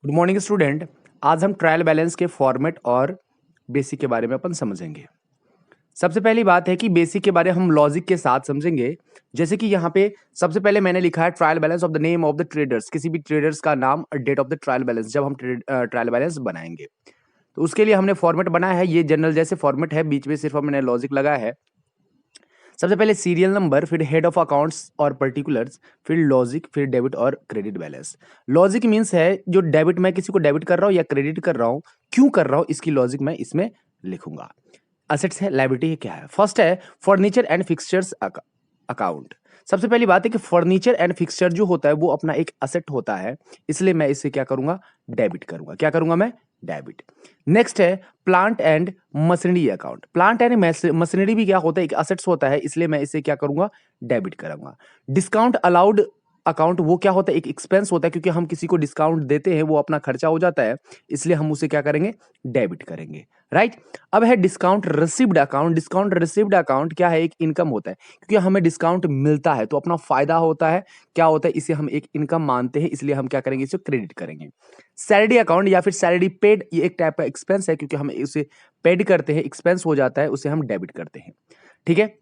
Good morning student. आज हम trial balance के फॉर्मेट और बेसिक के बारे में अपन समझेंगे। सबसे पहली बात है कि बेसिक के बारे में हम लॉजिक के साथ समझेंगे। जैसे कि यहाँ पे सबसे पहले मैंने लिखा है trial balance of the name of the traders, किसी भी ट्रेडर्स का नाम और date of the trial balance जब हम ट्रायल बैलेंस बनाएंगे। तो उसके लिए हमने फॉर्मेट बनाया है, ये जनरल जैसे फॉर्मेट है, बीच में सिर्फ हमने लॉजिक लगाया है। सबसे पहले सीरियल नंबर, फिर हेड ऑफ अकाउंट्स और पर्टिकुलर्स, फिर लॉजिक, फिर डेबिट और क्रेडिट बैलेंस। लॉजिक मींस है जो डेबिट, मैं किसी को डेबिट कर रहा हूं या क्रेडिट कर रहा हूं, क्यों कर रहा हूं, इसकी लॉजिक मैं इसमें लिखूंगा। असेट्स है, लायबिलिटी है, क्या है। फर्स्ट है फर्नीचर एंड फिक्सचर्स अकाउंट। सबसे पहली बात है कि फर्नीचर एंड फिक्सचर जो होता है वो अपना एक असेट होता है, इसलिए मैं इसे क्या करूंगा, डेबिट करूंगा। क्या करूंगा मैं, डेबिट। नेक्स्ट है plant and machinery account. Plant and machinery भी क्या होता है, एक असेट्स होता है, इसलिए मैं इसे क्या करूंगा, डेबिट करूंगा। डिस्काउंट अलाउड अकाउंट वो क्या होता है, एक एक्सपेंस होता है, क्योंकि हम किसी को डिस्काउंट देते हैं वो अपना खर्चा हो जाता है, इसलिए हम उसे क्या करेंगे, डेबिट करेंगे। राइट। अब है discount received account. Discount received account क्या है, एक इनकम होता है, क्योंकि हमें डिस्काउंट मिलता है तो अपना फायदा होता है, क्या होता है, इसे हम एक इनकम मानते हैं, इसलिए हम क्या करेंगे, इसे क्रेडिट करेंगे। सैलरी अकाउंट या फिर सैलरी पेड, ये एक टाइप का एक्सपेंस है, क्योंकि हम उसे पेड करते हैं, एक्सपेंस हो जाता है, उसे हम डेबिट करते हैं। ठीक है।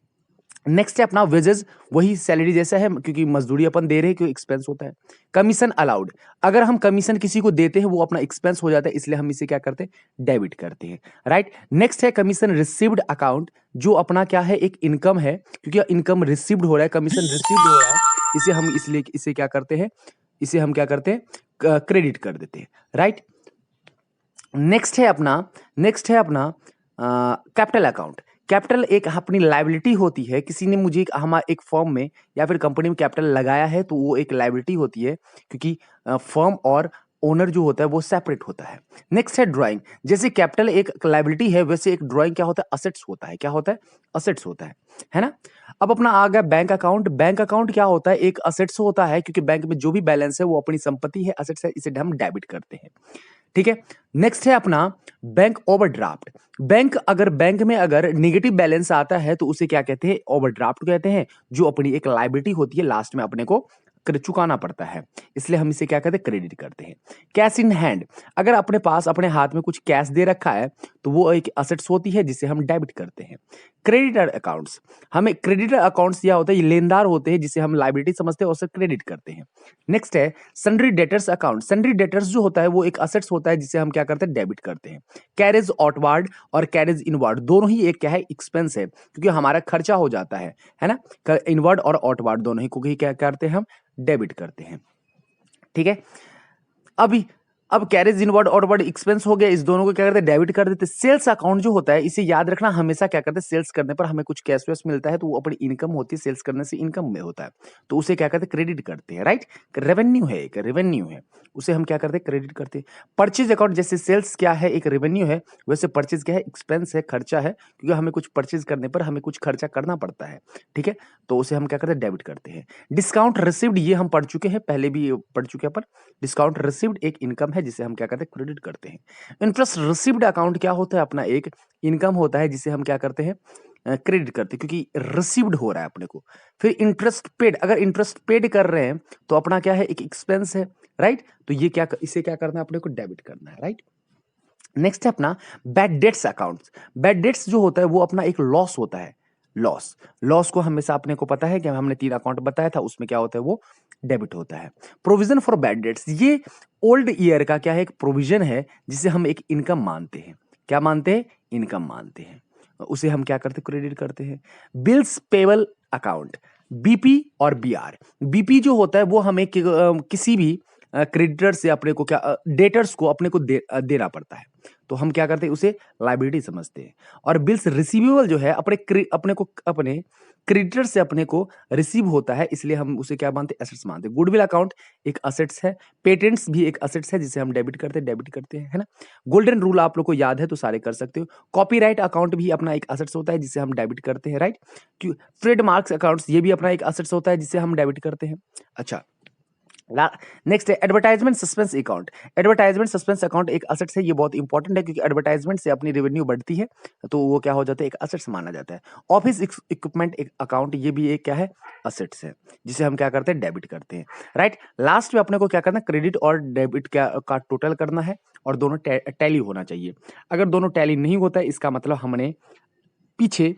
नेक्स्ट है अपना वेजेस, वही सैलरी जैसा है, क्योंकि मजदूरी अपन दे रहे हैं, क्योंकि एक्सपेंस होता है। कमीशन अलाउड, अगर हम कमीशन किसी को देते हैं वो अपना एक्सपेंस हो जाता है, इसलिए हम इसे क्या करते हैं, डेबिट करते हैं। राइट। नेक्स्ट है कमीशन रिसीव्ड अकाउंट, जो अपना क्या है, एक इनकम है, क्योंकि इनकम रिसीव्ड हो रहा है, कमीशन रिसीव्ड हो रहा है, इसे हम इसलिए इसे क्या करते हैं, इसे हम क्या करते हैं, क्रेडिट कर देते हैं। राइट। नेक्स्ट है अपना कैपिटल अकाउंट। कैपिटल एक अपनी लायबिलिटी होती है, किसी ने मुझे हमारे एक फर्म में या फिर कंपनी में कैपिटल लगाया है तो वो एक लायबिलिटी होती है, क्योंकि फर्म और ओनर जो होता है वो सेपरेट होता है। नेक्स्ट है ड्राइंग। जैसे कैपिटल एक लायबिलिटी है, वैसे एक ड्राइंग क्या होता है, असेट्स होता है। क्या होता है, असेट्स होता है ना। अब अपना आ गया बैंक अकाउंट। बैंक अकाउंट क्या होता है, एक असेट्स होता है, क्योंकि बैंक में जो भी बैलेंस है वो अपनी संपत्ति है, असेट्स है, इसे हम डेबिट करते हैं। ठीक है। नेक्स्ट है अपना बैंक ओवरड्राफ्ट। बैंक में अगर नेगेटिव बैलेंस आता है तो उसे क्या कहते हैं, ओवरड्राफ्ट कहते हैं, जो अपनी एक लायबिलिटी होती है, लास्ट में अपने को चुकाना पड़ता है, इसलिए हम इसे क्या कहते हैं, क्रेडिट करते हैं। कैश इन हैंड, अगर अपने पास अपने हाथ में कुछ कैश दे रखा है तो वो एक असेट्स होती है, जिसे हम डेबिट करते हैं। क्रेडिटर अकाउंट्स, हमें क्रेडिटर अकाउंट्स क्या होता है, ये लेनदार होते हैं, जिसे हम लायबिलिटी समझते हैं और उसे क्रेडिट करते हैं। नेक्स्ट है sundry debtors account. Sundry debtors जो होता है वो एक असेट्स होता है, जिसे हम क्या करते हैं, डेबिट करते हैं। कैरेज आउटवार्ड और कैरेज इनवार्ड दोनों ही एक क्या है, एक्सपेंस है, क्योंकि हमारा खर्चा हो जाता है ना। इनवर्ड और आउटवार्ड दोनों ही को क्या करते हैं, हम डेबिट करते हैं। ठीक है। अभी अब कैरेज इनवर्ड और आउटवर्ड एक्सपेंस हो गया, इस दोनों को क्या करते हैं, डेबिट कर देते हैं। सेल्स अकाउंट जो होता है, इसे याद रखना, हमेशा क्या करते हैं, सेल्स करने पर हमें कुछ कैश वैश मिलता है तो वो अपनी इनकम होती है, सेल्स करने से इनकम में होता है, तो उसे क्या करते हैं, क्रेडिट करते हैं। राइट। रेवेन्यू है, एक रेवेन्यू है, उसे हम क्या करते हैं, क्रेडिट करते हैं। परचेज अकाउंट, जैसे सेल्स क्या है, एक रेवेन्यू है, वैसे परचेज क्या है, एक्सपेंस है, खर्चा है, क्योंकि हमें कुछ परचेज करने पर हमें कुछ खर्चा करना पड़ता है। ठीक है। तो उसे हम क्या करते हैं, डेबिट करते हैं। डिस्काउंट रिसीव्ड, ये हम पढ़ चुके हैं, पहले भी पढ़ चुके हैं पर डिस्काउंट रिसीव्ड एक इनकम है, जिसे हम क्या करते हैं, क्रेडिट करते हैं। इंटरेस्ट रिसीव्ड अकाउंट क्या होता है, अपना एक इनकम होता है, जिसे हम क्या करते हैं, क्रेडिट करते हैं, क्योंकि रिसीव्ड हो रहा है अपने को। फिर इंटरेस्ट पेड, अगर इंटरेस्ट पेड कर रहे हैं तो अपना क्या है, एक एक्सपेंस है। राइट। तो ये क्या, इसे क्या करना है, अपने को डेबिट करना है। राइट। नेक्स्ट है अपना bad debts account. Bad debts जो होता है वो अपना एक लॉस होता है। लॉस लॉस को हमेशा अपने को पता है कि हमने 3 अकाउंट बताया था, उसमें क्या होता है, वो डेबिट होता है। प्रोविजन फॉर बैड डेट्स, ये ओल्ड ईयर का क्या है, एक प्रोविजन है, जिसे हम एक इनकम मानते हैं। क्या मानते हैं, इनकम मानते हैं, उसे हम क्या करते हैं, क्रेडिट करते हैं। बिल्स पेबल अकाउंट, बीपी और बीआर। बीपी जो होता है वो हमें किसी भी क्रेडिटर से अपने को क्या, डेटर्स को अपने को देना पड़ता है, तो हम क्या करते हैं, उसे लायबिलिटी समझते हैं। और बिल्स रिसीवेबल जो है, अपने क्रेडिटर से अपने को रिसीव होता है, इसलिए हम उसे क्या मानते हैं, एसेट्स मानते हैं। गुडविल अकाउंट एक असेट्स है। पेटेंट्स भी एक असेट्स है, जिसे हम डेबिट करते हैं, है ना। गोल्डन रूल आप लोग को याद है तो सारे कर सकते हो। कॉपीराइट अकाउंट भी अपना एक असेट्स होता है, जिसे हम डेबिट करते हैं। राइट। ट्रेडमार्क्स अकाउंट्स, ये भी अपना एक असेट्स होता है, जिसे हम डेबिट करते हैं। अच्छा, नेक्स्ट है advertisement suspense account. Advertisement suspense account एक असेट्स है, ये बहुत इंपॉर्टेंट है क्योंकि एडवर्टाइजमेंट से अपनी रेवेन्यू बढ़ती है, तो वो क्या हो जाता है, एक असेट्स माना जाता है। ऑफिस इक्विपमेंट एक अकाउंट, ये भी एक क्या है, असेट्स है, जिसे हम क्या करते हैं, डेबिट करते हैं, राइट। लास्ट में अपने को क्या करना है, क्रेडिट और डेबिट का टोटल करना है और दोनों टैली होना चाहिए। अगर दोनों टैली नहीं होता है, इसका मतलब हमने पीछे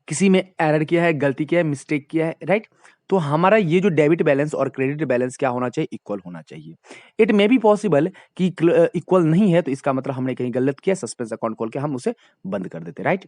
किसी में एरर किया है, गलती किया है, मिस्टेक किया है, राइट। तो हमारा ये जो डेबिट बैलेंस और क्रेडिट बैलेंस क्या होना चाहिए, इक्वल होना चाहिए। इट मे बी पॉसिबल कि इक्वल नहीं है, तो इसका मतलब हमने कहीं गलत किया, सस्पेंस अकाउंट खोल के हम उसे बंद कर देते, राइट।